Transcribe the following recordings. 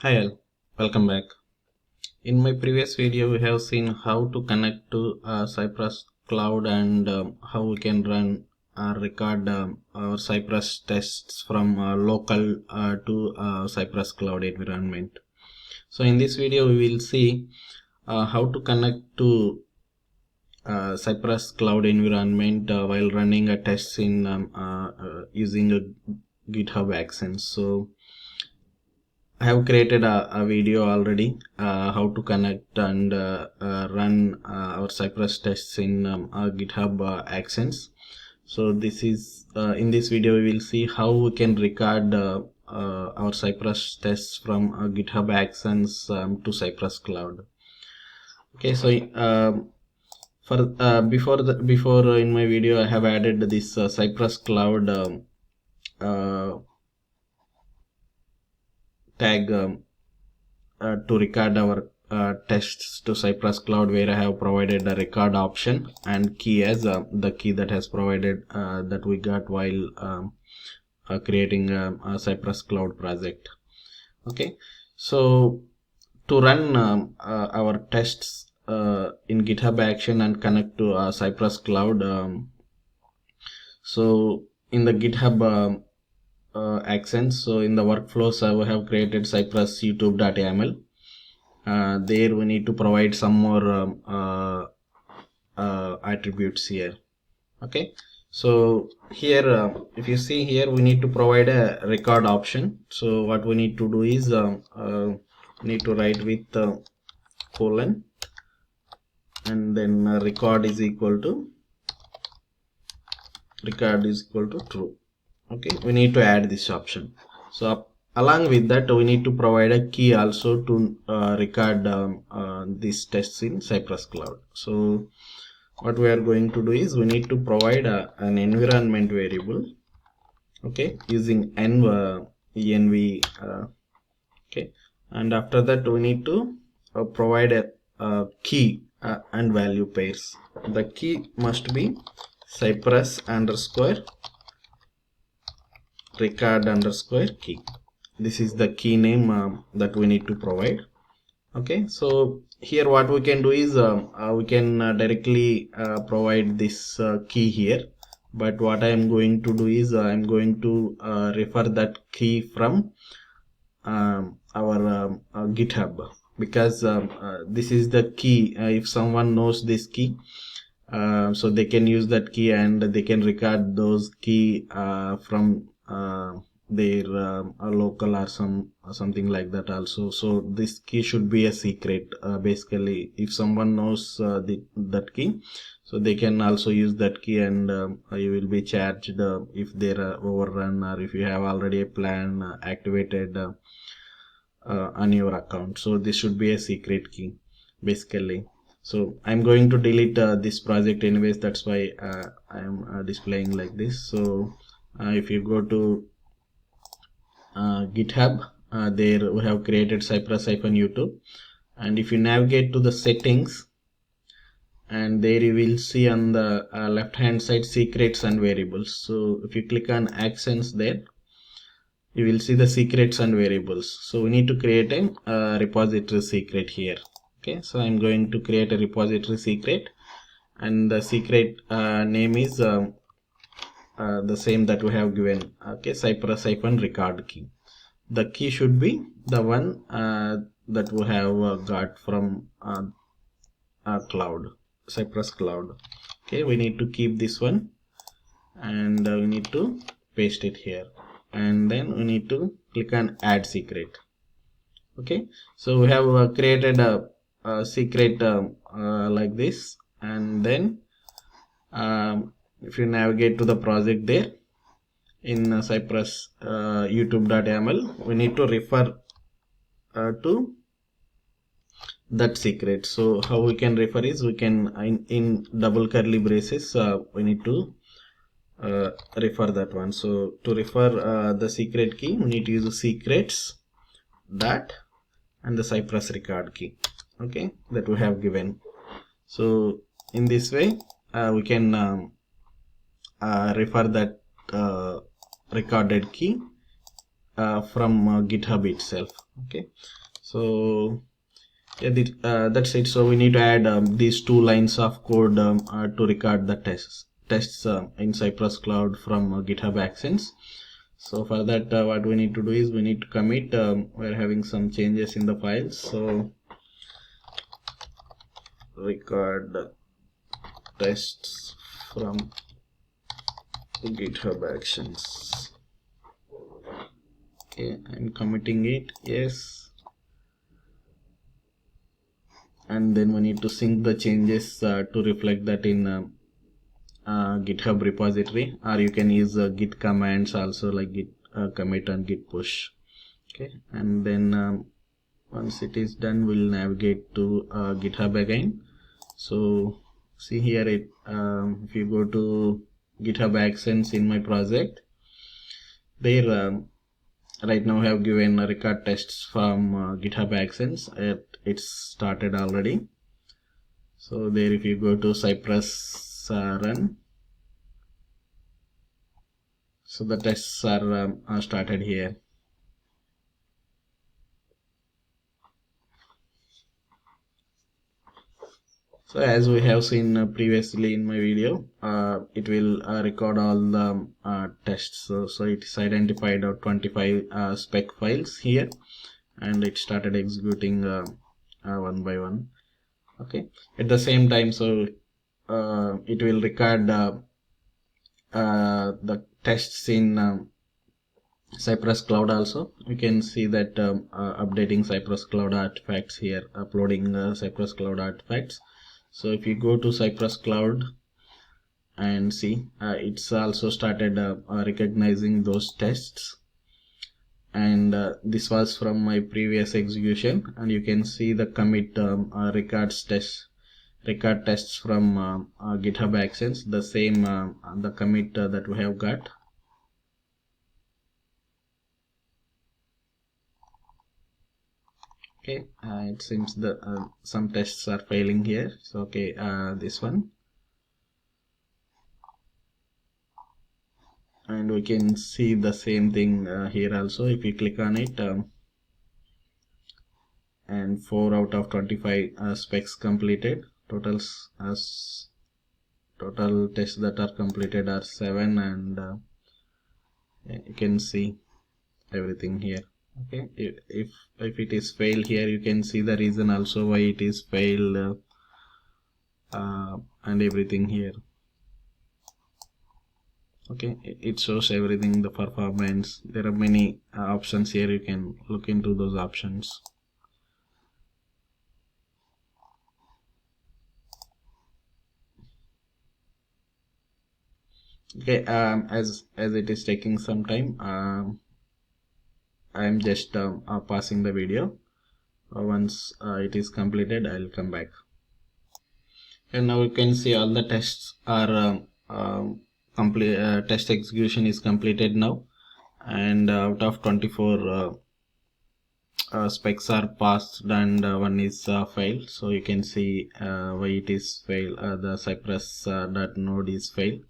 Hi all, welcome back. In my previous video, we have seen how to connect to Cypress Cloud and how we can run record our Cypress tests from local to Cypress Cloud environment. So in this video, we will see how to connect to Cypress Cloud environment while running a test in using a GitHub Actions. So I have created a video already how to connect and run our Cypress tests in GitHub Actions. So this is in this video we will see how we can record our Cypress tests from GitHub Actions to Cypress Cloud. Okay, so before in my video I have added this Cypress Cloud tag to record our tests to Cypress Cloud, where I have provided a record option and key as the key that has provided that we got while creating a Cypress Cloud project. Okay, so to run our tests in GitHub Action and connect to Cypress Cloud, so in the GitHub Actions, so in the workflows I have created Cypress YouTube.yaml. There we need to provide some more attributes here. Okay, so here if you see here, we need to provide a record option. So what we need to do is need to write with colon and then record is equal to true. Okay, we need to add this option. So along with that, we need to provide a key also to record these tests in Cypress Cloud. So what we are going to do is we need to provide an environment variable, okay, using env. Okay, and after that we need to provide a key and value pairs. The key must be Cypress underscore record underscore key. This is the key name that we need to provide. Okay, so here what we can do is we can directly provide this key here, but what I am going to do is I am going to refer that key from our GitHub, because this is the key. If someone knows this key, so they can use that key and they can record those key from their local or something like that also. So this key should be a secret. Basically, if someone knows that key, so they can also use that key, and you will be charged if they are overrun, or if you have already a plan activated on your account. So this should be a secret key basically. So I'm going to delete this project anyways, that's why I am displaying like this. So if you go to GitHub, there we have created Cypress-YouTube, and if you navigate to the settings, and there you will see on the left hand side secrets and variables. So if you click on actions, there you will see the secrets and variables. So we need to create a repository secret here. Okay, so I'm going to create a repository secret, and the secret name is the same that we have given. Okay, Cypress-record key. The key should be the one that we have got from cloud, Cypress Cloud. Okay, we need to keep this one, and we need to paste it here, and then we need to click on add secret. Okay, so we have created a secret like this, and then if you navigate to the project there in Cypress YouTube.yaml, we need to refer to that secret. So how we can refer is we can in double curly braces we need to refer that one. So to refer the secret key, we need to use secrets dot and the Cypress record key, okay, that we have given. So in this way we can refer that recorded key from GitHub itself. Okay, so yeah, that's it. So we need to add these 2 lines of code to record the tests in Cypress Cloud from GitHub Actions. So for that, what we need to do is we need to commit. We're having some changes in the files, so record tests from GitHub Actions. Okay, I'm committing it. Yes. And then we need to sync the changes to reflect that in GitHub repository, or you can use git commands also, like git commit and git push. Okay, and then once it is done, we'll navigate to GitHub again. So see here, if you go to GitHub Actions in my project, there right now I have given record tests from GitHub Actions. It's started already. So there, if you go to Cypress run, so the tests are started here. So as we have seen previously in my video, it will record all the tests. So it's identified 25 spec files here, and it started executing one by one. Okay, at the same time, so it will record the tests in Cypress Cloud also. You can see that updating Cypress Cloud artifacts here, uploading Cypress Cloud artifacts. So if you go to Cypress Cloud and see, it's also started recognizing those tests, and this was from my previous execution, and you can see the commit record tests from GitHub Actions, the same the commit that we have got. Okay, it seems that some tests are failing here. So okay, this one, and we can see the same thing here also. If you click on it, and 4 out of 25 specs completed. Total tests that are completed are 7, and you can see everything here. Okay, if it is failed here, you can see the reason also why it is failed, and everything here. Okay, it shows everything, the performance. There are many options here. You can look into those options. Okay, as it is taking some time, I am just pausing the video. Once it is completed, I'll come back. And now you can see all the tests are complete. Test execution is completed now, and out of 24 specs are passed, and one is failed. So you can see why it is failed. The Cypress .node is failed,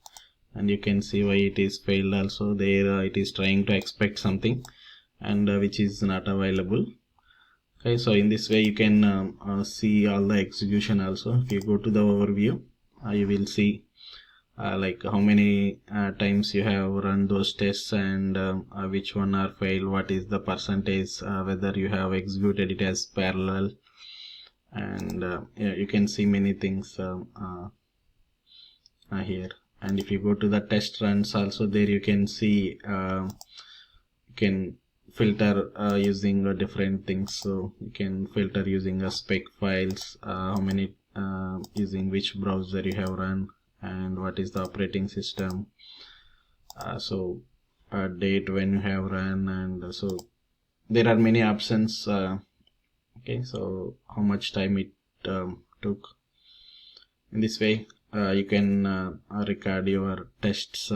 and you can see why it is failed also. There it is trying to expect something, and which is not available. Okay, so in this way you can see all the execution also. If you go to the overview, you will see like how many times you have run those tests, and which one are failed, what is the percentage, whether you have executed it as parallel, and yeah, you can see many things here. And if you go to the test runs also, there you can see you can filter using different things. So you can filter using spec files, how many using which browser you have run, and what is the operating system, so date when you have run, and so there are many options. Okay, so how much time it took. In this way you can record your tests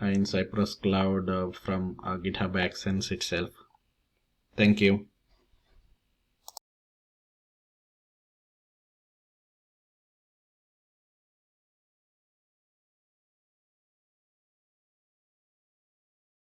in Cypress Cloud from GitHub Actions itself. Thank you.